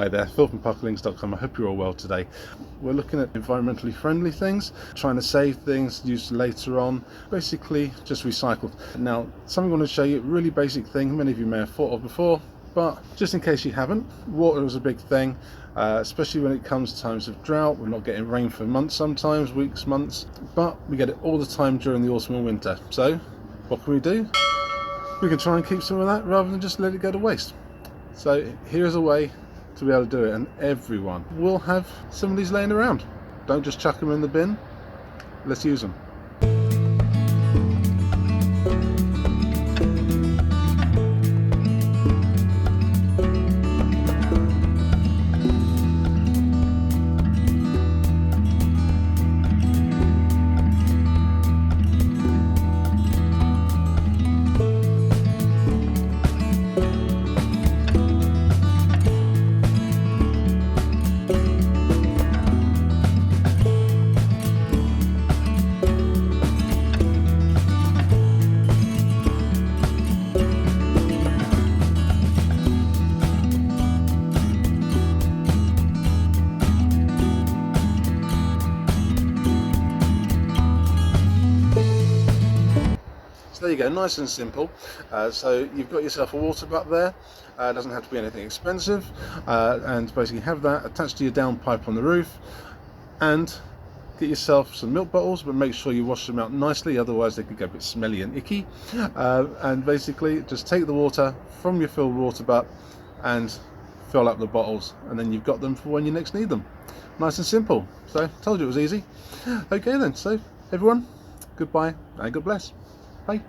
Hi there, philfromparklings.com. I hope you're all well today. We're looking at environmentally friendly things, trying to save things used later on, basically just recycled. Now, something I want to show you, a really basic thing many of you may have thought of before, but just in case you haven't, water is a big thing, especially when it comes to times of drought. We're not getting rain for months sometimes, weeks, months, but we get it all the time during the autumn and winter. So what can we do? We can try and keep some of that rather than just let it go to waste. So here's a way to be able to do it, and everyone will have some of these laying around. Don't just chuck them in the bin, let's use them. So there you go, nice and simple. So you've got yourself a water butt there. It doesn't have to be anything expensive, and basically have that attached to your downpipe on the roof, and get yourself some milk bottles, but make sure you wash them out nicely, otherwise they could go a bit smelly and icky. And basically just take the water from your filled water butt and fill up the bottles, and then you've got them for when you next need them. Nice and simple. So told you it was easy. Okay then, so everyone, goodbye and God bless. Bye.